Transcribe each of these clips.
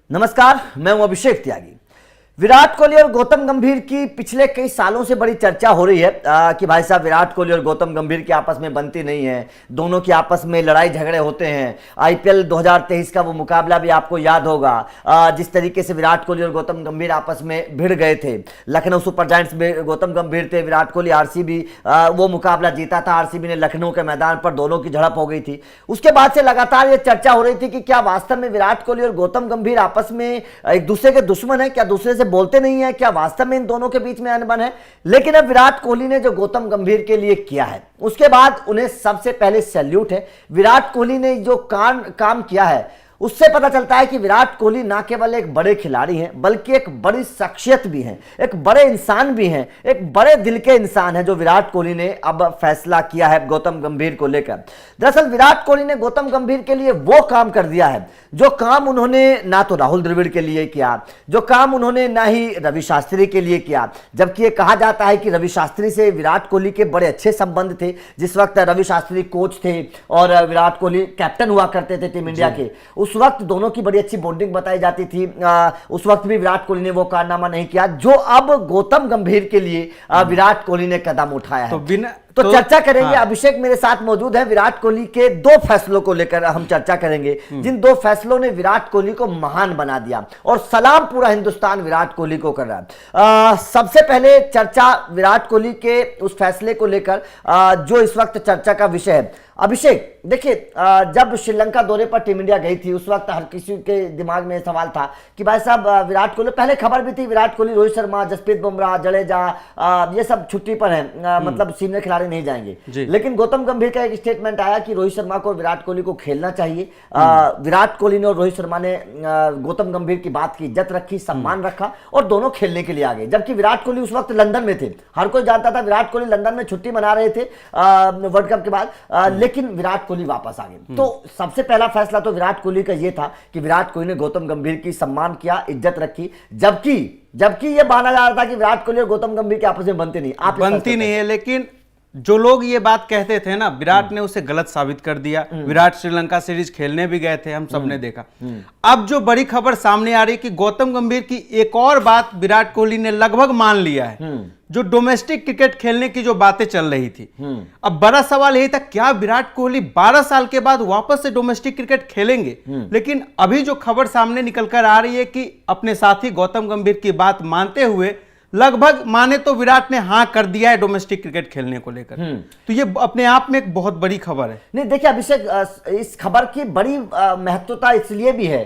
नमस्कार, मैं हूं अभिषेक त्यागी। विराट कोहली और गौतम गंभीर की पिछले कई सालों से बड़ी चर्चा हो रही है कि भाई साहब विराट कोहली और गौतम गंभीर की आपस में बनती नहीं है, दोनों की आपस में लड़ाई झगड़े होते हैं। आईपीएल 2023 का वो मुकाबला भी आपको याद होगा, जिस तरीके से विराट कोहली और गौतम गंभीर आपस में भिड़ गए थे। लखनऊ सुपर जायंट्स में गौतम गंभीर थे, विराट कोहली आरसीबी वो मुकाबला जीता था, आरसीबी ने लखनऊ के मैदान पर दोनों की झड़प हो गई थी। उसके बाद से लगातार ये चर्चा हो रही थी कि क्या वास्तव में विराट कोहली और गौतम गंभीर आपस में एक दूसरे के दुश्मन है, क्या दूसरे से बोलते नहीं है, क्या वास्तव में इन दोनों के बीच में अनबन है। लेकिन अब विराट कोहली ने जो गौतम गंभीर के लिए किया है उसके बाद उन्हें सबसे पहले सैल्यूट है। विराट कोहली ने जो काम किया है उससे पता चलता है कि विराट कोहली ना केवल एक बड़े खिलाड़ी हैं बल्कि एक बड़ी शख्सियत भी हैं, एक बड़े इंसान भी हैं, एक बड़े दिल के इंसान हैं जो विराट कोहली ने अब फैसला किया है गौतम गंभीर को लेकर। दरअसल विराट कोहली ने गौतम गंभीर के लिए वो काम कर दिया है जो काम उन्होंने ना तो राहुल द्रविड़ के लिए किया, जो काम उन्होंने ना ही रवि शास्त्री के लिए किया। जबकि ये कहा जाता है कि रवि शास्त्री से विराट कोहली के बड़े अच्छे संबंध थे। जिस वक्त रवि शास्त्री कोच थे और विराट कोहली कैप्टन हुआ करते थे टीम इंडिया के, उस वक्त दोनों की बड़ी अच्छी बॉन्डिंग बताई जाती थी। उस वक्त भी विराट कोहली ने वो कारनामा नहीं किया जो अब गौतम गंभीर के लिए विराट कोहली ने कदम उठाया है। तो चर्चा करेंगे। हाँ। अभिषेक मेरे साथ मौजूद है। विराट कोहली के दो फैसलों को लेकर हम चर्चा करेंगे, जिन दो फैसलों ने विराट कोहली को महान बना दिया और सलाम पूरा हिंदुस्तान विराट कोहली को कर रहा है। सबसे पहले चर्चा विराट कोहली के उस फैसले को लेकर जो इस वक्त चर्चा का विषय है। अभिषेक देखिए, जब श्रीलंका दौरे पर टीम इंडिया गई थी उस वक्त हर किसी के दिमाग में सवाल था कि भाई साहब विराट कोहली, पहले खबर भी थी विराट कोहली, रोहित शर्मा, जसप्रीत बुमराह, जडेजा ये सब छुट्टी पर हैं, मतलब सीनियर खिलाड़ी नहीं जाएंगे। लेकिन गौतम गंभीर का एक स्टेटमेंट आया कि रोहित शर्मा को विराट कोहली को खेलना चाहिए। विराट कोहली ने और रोहित शर्मा ने गौतम गंभीर की बात की इज्जत रखी, सम्मान रखा और दोनों खेलने के लिए आ गए। जबकि विराट कोहली उस वक्त लंदन में थे, हर कोई जानता था विराट कोहली लंदन में छुट्टी मना रहे थे वर्ल्ड कप के बाद, लेकिन विराट कोहली वापस आ गए। तो सबसे पहला फैसला तो विराट कोहली का यह था कि विराट कोहली ने गौतम गंभीर की सम्मान किया, इज्जत रखी। जबकि यह माना जा रहा था कि विराट कोहली और गौतम गंभीर के आपस में बनती नहीं है। लेकिन जो लोग ये बात कहते थे ना, विराट ने उसे गलत साबित कर दिया। विराट श्रीलंका सीरीज खेलने भी गए थे, हम सबने देखा। अब जो बड़ी खबर सामने आ रही कि गौतम गंभीर की एक और बात विराट कोहली ने लगभग मान लिया है, जो डोमेस्टिक क्रिकेट खेलने की जो बातें चल रही थी। अब बड़ा सवाल यही था, क्या विराट कोहली 12 साल के बाद वापस से डोमेस्टिक क्रिकेट खेलेंगे? लेकिन अभी जो खबर सामने निकल कर आ रही है कि अपने साथी गौतम गंभीर की बात मानते हुए लगभग माने तो विराट ने हां कर दिया है डोमेस्टिक क्रिकेट खेलने को लेकर। तो ये अपने आप में एक बहुत बड़ी खबर है। नहीं देखिए अभिषेक, इस खबर की बड़ी महत्वता इसलिए भी है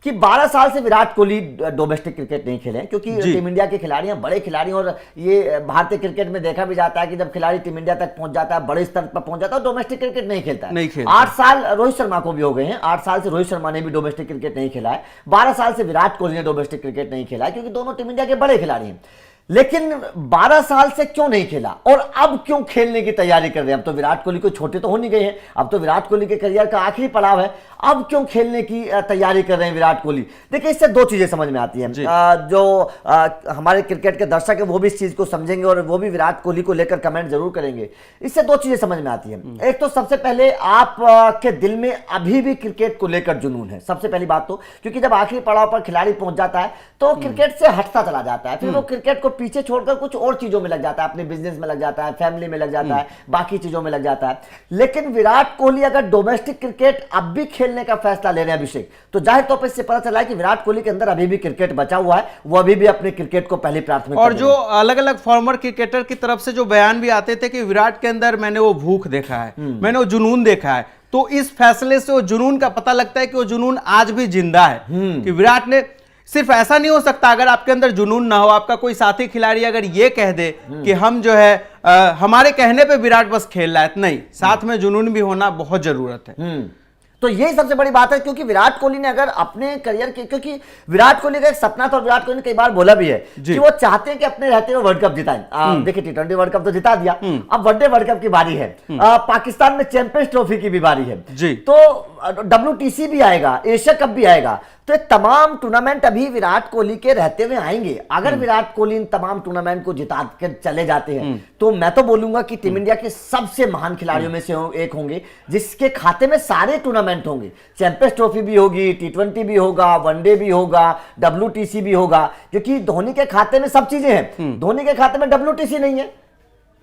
कि 12 साल से विराट कोहली डोमेस्टिक क्रिकेट नहीं खेले, क्योंकि टीम इंडिया के खिलाड़ी हैं, बड़े खिलाड़ी। और ये भारतीय क्रिकेट में देखा भी जाता है कि जब खिलाड़ी टीम इंडिया तक पहुंच जाता है, बड़े स्तर पर पहुंच जाता है, डोमेस्टिक क्रिकेट नहीं खेलता है। 8 साल रोहित शर्मा को भी हो गए हैं, 8 साल से रोहित शर्मा ने भी डोमेस्टिक क्रिकेट नहीं खेला है, 12 साल से विराट कोहली ने डोमेस्टिक क्रिकेट नहीं खेला है, क्योंकि दोनों टीम इंडिया के बड़े खिलाड़ी हैं। लेकिन 12 साल से क्यों नहीं खेला और अब क्यों खेलने की तैयारी कर रहे हैं? अब तो विराट कोहली को छोटे तो हो नहीं गए हैं, अब तो विराट कोहली के करियर का आखिरी पड़ाव है, अब क्यों खेलने की तैयारी कर रहे हैं विराट कोहली? देखिए इससे दो चीजें समझ में आती हैं। हमारे क्रिकेट के दर्शक है वो भी इस चीज को समझेंगे और वो भी विराट कोहली को लेकर कमेंट जरूर करेंगे। इससे दो चीजें समझ में आती हैं। एक तो सबसे पहले आप के दिल में अभी भी क्रिकेट को लेकर जुनून है, सबसे पहली बात तो, क्योंकि जब आखिरी पड़ाव पर खिलाड़ी पहुंच जाता है तो क्रिकेट से हटता चला जाता है, फिर वो क्रिकेट को पीछे छोड़कर कुछ और चीजों में लग जाता है, अपने बिजनेस में लग जाता है, फैमिली में लग जाता है, बाकी चीजों में लग जाता है। लेकिन विराट कोहली अगर डोमेस्टिक क्रिकेट अब भी खेलने का फैसला ले रहे हैं अभिषेक, तो जाहिर तौर पर इससे पता चला है कि विराट कोहली के अंदर अभी भी क्रिकेट बचा हुआ है, वो अभी भी अपने क्रिकेट को पहली प्राथमिकता। और जो अलग अलग फॉर्मर क्रिकेटर की तरफ से जो बयान भी आते थे कि विराट के अंदर मैंने वो भूख देखा है, मैंने वो जुनून देखा है, तो इस फैसले से वो जुनून का पता लगता है कि वो जुनून आज भी जिंदा है। कि विराट ने सिर्फ ऐसा नहीं हो सकता, अगर आपके अंदर जुनून ना हो, आपका कोई साथी खिलाड़ी अगर ये कह दे कि हम जो है हमारे कहने पे विराट बस खेल रहा है, नहीं, साथ में जुनून भी होना बहुत जरूरत है। तो यही सबसे बड़ी बात है, क्योंकि विराट कोहली ने अगर अपने करियर के, क्योंकि विराट कोहली का एक सपना था और विराट कोहली ने कई बार बोला भी है कि वो चाहते हैं कि अपने रहते हुए वर्ल्ड कप जिताएं। देखिए T20 वर्ल्ड कप तो जिता दिया, अब वनडे वर्ल्ड कप की बारी है, पाकिस्तान में चैंपियंस ट्रॉफी की भी बारी है, तो WTC भी आएगा, एशिया कप भी आएगा। तो ये तमाम टूर्नामेंट अभी विराट कोहली के रहते हुए आएंगे। अगर विराट कोहली इन तमाम टूर्नामेंट को जिता कर चले जाते हैं तो मैं तो बोलूंगा कि टीम इंडिया के सबसे महान खिलाड़ियों में से एक होंगे, जिसके खाते में सारे टूर्नामेंट टूर्नामेंट होंगे, चैंपियंस ट्रॉफी भी होगी, T20 भी होगा, वनडे भी होगा, WTC भी होगा, क्योंकि धोनी के खाते में सब चीजें हैं। धोनी के खाते में WTC नहीं है,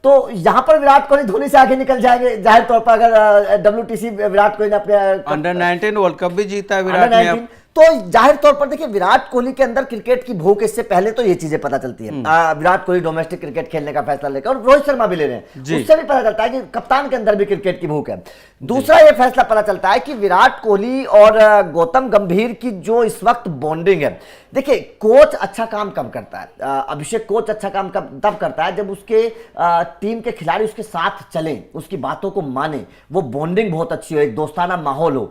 तो यहां पर विराट कोहली धोनी से आगे निकल जाएंगे जाहिर तौर पर। अगर WTC विराट कोहली ने अपने अंडर 19 वर्ल्ड कप भी जीता है विराट ने अब। तो जाहिर तौर पर देखिए विराट कोहली के अंदर क्रिकेट की भूख, इससे पहले तो ये चीजें पता चलती है। विराट कोहली डोमेस्टिक क्रिकेट खेलने का फैसला लेकर, और रोहित शर्मा भी ले रहे हैं, उससे भी पता चलता है कि कप्तान के अंदर भी क्रिकेट की भूख है। दूसरा ये फैसला पता चलता है कि विराट कोहली और गौतम गंभीर की जो इस वक्त बॉन्डिंग है, देखिए कोच अच्छा काम कब करता है, अभिषेक कोच अच्छा काम तब करता है जब उसके टीम के खिलाड़ी उसके साथ चलें, उसकी बातों को माने, वो बॉन्डिंग बहुत अच्छी हो, एक दोस्ताना माहौल हो।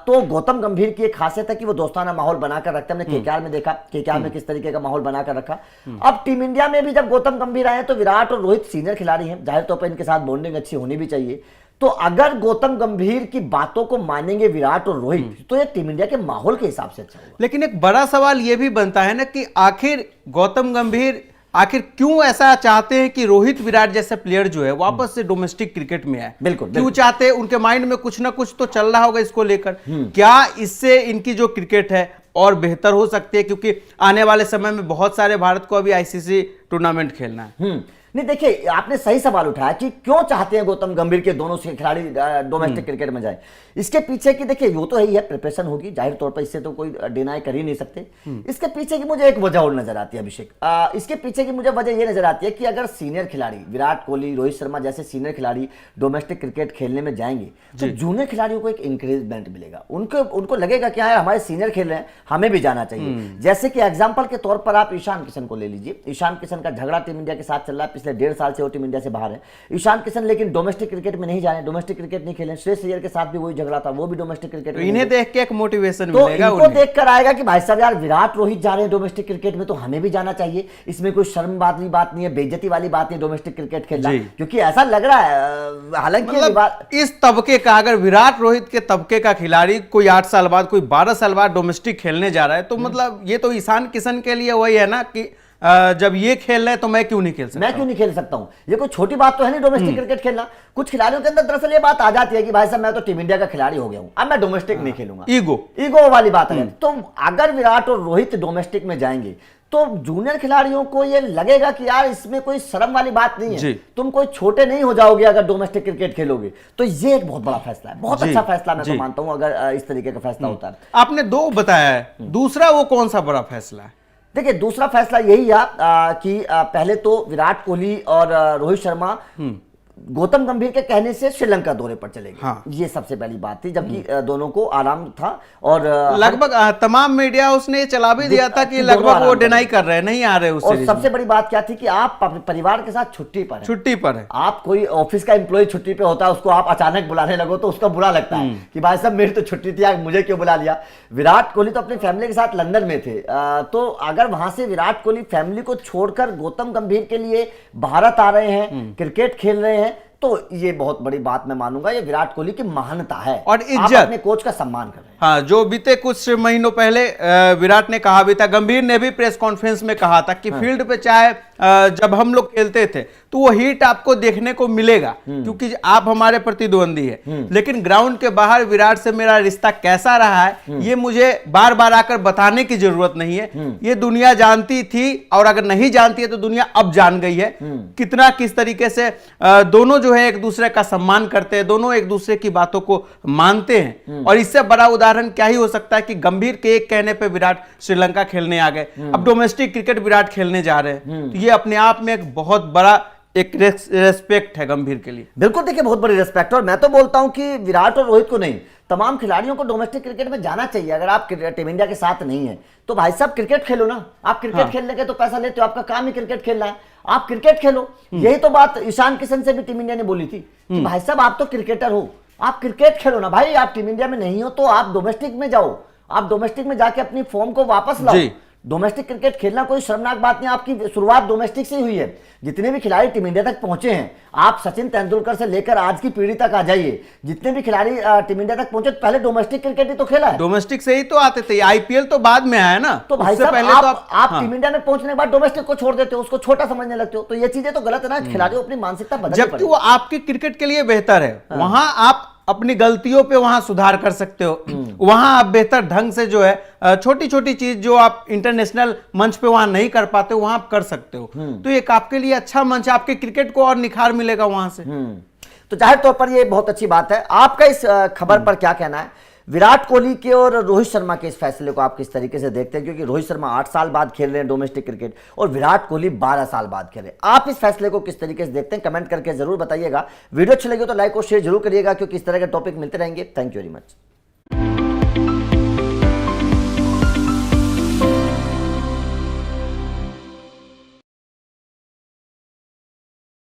तो गौतम गंभीर की एक खासियत है कि वो दोस्ताना माहौल बनाकर रखते हैं। हमने केकेआर में देखा, केकेआर में किस तरीके का माहौल बनाकर रखा। अब टीम इंडिया में भी जब गौतम गंभीर आए तो विराट और रोहित सीनियर खिलाड़ी हैं, जाहिर तौर पर इनके साथ बॉन्डिंग अच्छी होनी भी चाहिए। तो अगर गौतम गंभीर की बातों को मानेंगे विराट और रोहित, तो ये टीम इंडिया के माहौल के हिसाब से अच्छा होगा। लेकिन एक बड़ा सवाल यह भी बनता है ना कि आखिर गौतम गंभीर आखिर क्यों ऐसा चाहते हैं कि रोहित विराट जैसे प्लेयर जो है वापस से डोमेस्टिक क्रिकेट में आए? बिल्कुल क्यों चाहते हैं? उनके माइंड में कुछ ना कुछ तो चल रहा होगा इसको लेकर। क्या इससे इनकी जो क्रिकेट है और बेहतर हो सकती है? क्योंकि आने वाले समय में बहुत सारे भारत को अभी ICC टूर्नामेंट खेलना है। नहीं देखिए, आपने सही सवाल उठाया कि क्यों चाहते हैं गौतम गंभीर के दोनों से खिलाड़ी डोमेस्टिक क्रिकेट में जाए। इसके पीछे की देखिए वो तो है ही है, प्रिपरेशन होगी जाहिर तौर पर, इससे तो कोई डिनाई कर ही नहीं सकते। इसके पीछे की मुझे एक वजह और नजर आती है अभिषेक, इसके पीछे की मुझे वजह ये नजर आती है कि अगर सीनियर खिलाड़ी विराट कोहली, रोहित शर्मा जैसे सीनियर खिलाड़ी डोमेस्टिक क्रिकेट खेलने में जाएंगे तो जूनियर खिलाड़ियों को एक इंकरेजमेंट मिलेगा। उनको लगेगा कि यार हमारे सीनियर खेल रहे हैं, हमें भी जाना चाहिए। जैसे कि एग्जाम्पल के तौर पर आप ईशान किशन को ले लीजिए। ईशान किशन का झगड़ा टीम इंडिया के साथ चल रहा है, पिछले 1.5 साल से वो टीम इंडिया से बाहर है ईशान किशन, लेकिन डोमेस्टिक क्रिकेट में नहीं जा रहे, डोमेस्टिक क्रिकेट नहीं खेले। श्रेयस अय्यर के साथ भी वही झगड़ा था, वो भी डोमेस्टिक क्रिकेट में। इन्हें देख के एक मोटिवेशन तो मिलेगा, इनको देखकर आएगा कि भाई साहब यार विराट रोहित जा रहे हैं डोमेस्टिक क्रिकेट में, तो हमें भी जाना चाहिए। इसमें कोई शर्म वाली बात नहीं है, बेइज्जती वाली बात नहीं डोमेस्टिक क्रिकेट खेलना, क्योंकि ऐसा लग रहा है। हालांकि मतलब इस तबके का, अगर विराट रोहित के तबके का खिलाड़ी कोई 8 साल बाद, कोई 12 साल बाद डोमेस्टिक खेलने जा रहा है, तो मतलब ये तो ईशान किशन के लिए वही है ना कि जब ये खेल रहे हैं तो मैं क्यों नहीं खेल सकता? मैं क्यों नहीं खेल सकता हूं? ये कोई छोटी बात तो है नहीं डोमेस्टिक क्रिकेट खेलना। कुछ खिलाड़ियों के अंदर दरअसल ये बात आ जाती है कि भाई साहब मैं तो टीम इंडिया का खिलाड़ी हो गया हूं, अब मैं डोमेस्टिक नहीं खेलूंगा। ईगो वाली बात है। तो अगर विराट और रोहित डोमेस्टिक में जाएंगे तो जूनियर खिलाड़ियों को ये लगेगा कि यार इसमें कोई शर्म वाली बात नहीं है, तुम कोई छोटे नहीं हो जाओगे अगर डोमेस्टिक क्रिकेट खेलोगे। तो ये एक बहुत बड़ा फैसला है, बहुत अच्छा फैसला मैं तो मानता हूं अगर इस तरीके का फैसला होता है। आपने 2 बताया है, दूसरा वो कौन सा बड़ा फैसला है? देखिए दूसरा फैसला यही है कि पहले तो विराट कोहली और रोहित शर्मा गौतम गंभीर के कहने से श्रीलंका दौरे पर चले गए। ये सबसे पहली बात थी, जबकि दोनों को आराम था। और लगभग तमाम मीडिया उसने चला भी दिया था कि लगभग वो डिनाई कर रहे हैं, नहीं आ रहे उस सीरीज में। सबसे बड़ी बात क्या थी कि आप परिवार के साथ छुट्टी पर है। आप कोई ऑफिस का एम्प्लॉय छुट्टी पे होता है, उसको आप अचानक बुलाने लगो तो उसका बुरा लगता है कि भाई साहब मेरी तो छुट्टी थी, मुझे क्यों बुला लिया। विराट कोहली तो अपनी फैमिली के साथ लंदन में थे, तो अगर वहां से विराट कोहली फैमिली को छोड़कर गौतम गंभीर के लिए भारत आ रहे हैं, क्रिकेट खेल रहे हैं, तो ये बहुत बड़ी बात मैं मानूंगा। ये विराट कोहली की महानता है और इज्जत, आप अपने कोच का सम्मान कर रहे हैं। हाँ, जो बीते कुछ महीनों पहले विराट ने कहा भी था, गंभीर ने भी प्रेस कॉन्फ्रेंस में कहा था कि फील्ड पे चाहे जब हम लोग खेलते थे तो वो हीट आपको देखने को मिलेगा क्योंकि आप हमारे प्रतिद्वंदी है, लेकिन ग्राउंड के बाहर विराट से मेरा रिश्ता कैसा रहा है ये मुझे बार बार आकर बताने की जरूरत नहीं है। ये दुनिया जानती थी और अगर नहीं जानती है तो दुनिया अब जान गई है कितना किस तरीके से दोनों जो है एक दूसरे का सम्मान करते हैं, दोनों एक दूसरे की बातों को मानते हैं। और इससे बड़ा उदाहरण क्या ही हो सकता है कि गंभीर के एक कहने पे विराट श्रीलंका खेलने आ गए, अब डोमेस्टिक क्रिकेट विराट खेलने जा रहे हैं। तो ये अपने आप में एक बहुत बड़ा एक रेस्पेक्ट है गंभीर के लिए। बिल्कुल, देखिए बहुत बड़ी रेस्पेक्ट। और मैं तो बोलता हूं कि विराट और रोहित को नहीं, तमाम खिलाड़ियों को डोमेस्टिक क्रिकेट में जाना चाहिए। अगर आप टीम इंडिया के साथ नहीं है तो भाई साहब क्रिकेट खेलो ना। आप क्रिकेट खेलने के तो पैसा लेते हो, आपका काम ही क्रिकेट खेलना है, आप क्रिकेट खेलो। यही तो बात ईशान किशन से भी टीम इंडिया ने बोली थी कि भाई साहब आप तो क्रिकेटर हो, आप क्रिकेट खेलो ना भाई। आप टीम इंडिया में नहीं हो तो आप डोमेस्टिक में जाओ, आप डोमेस्टिक में जाके अपनी फॉर्म को वापस लाओ। डोमेस्टिक क्रिकेट खेलना कोई शर्मनाक बात नहीं, आपकी शुरुआत डोमेस्टिक से ही हुई है। जितने भी खिलाड़ी टीम इंडिया तक पहुंचे हैं, आप सचिन तेंदुलकर से लेकर आज की पीढ़ी तक आ जाइए, जितने भी खिलाड़ी टीम इंडिया तक पहुंचे पहले डोमेस्टिक क्रिकेट ही तो खेला है। डोमेस्टिक से ही तो आते थे, आईपीएल तो बाद में आया ना। तो भाई साहब आप टीम इंडिया में पहुंचने के बाद डोमेस्टिक को छोड़ देते हो, उसको छोटा समझने लगते हो, तो ये चीजें तो गलत है ना। खिलाड़ियों अपनी मानसिकता बदलनी जबकि वो आपके क्रिकेट के लिए बेहतर है। वहां आप अपनी गलतियों पे वहां सुधार कर सकते हो, वहां आप बेहतर ढंग से जो है छोटी छोटी चीज जो आप इंटरनेशनल मंच पे वहां नहीं कर पाते वहां आप कर सकते हो। तो एक आपके लिए अच्छा मंच है, आपके क्रिकेट को और निखार मिलेगा वहां से। तो जाहिर तौर पर ये बहुत अच्छी बात है। आपका इस खबर पर क्या कहना है? विराट कोहली के और रोहित शर्मा के इस फैसले को आप किस तरीके से देखते हैं? क्योंकि रोहित शर्मा 8 साल बाद खेल रहे हैं डोमेस्टिक क्रिकेट और विराट कोहली 12 साल बाद खेल रहे हैं। आप इस फैसले को किस तरीके से देखते हैं? कमेंट करके जरूर बताइएगा। वीडियो अच्छी लगी तो लाइक और शेयर जरूर करिएगा, क्योंकि इस तरह के टॉपिक मिलते रहेंगे। Thank you very much.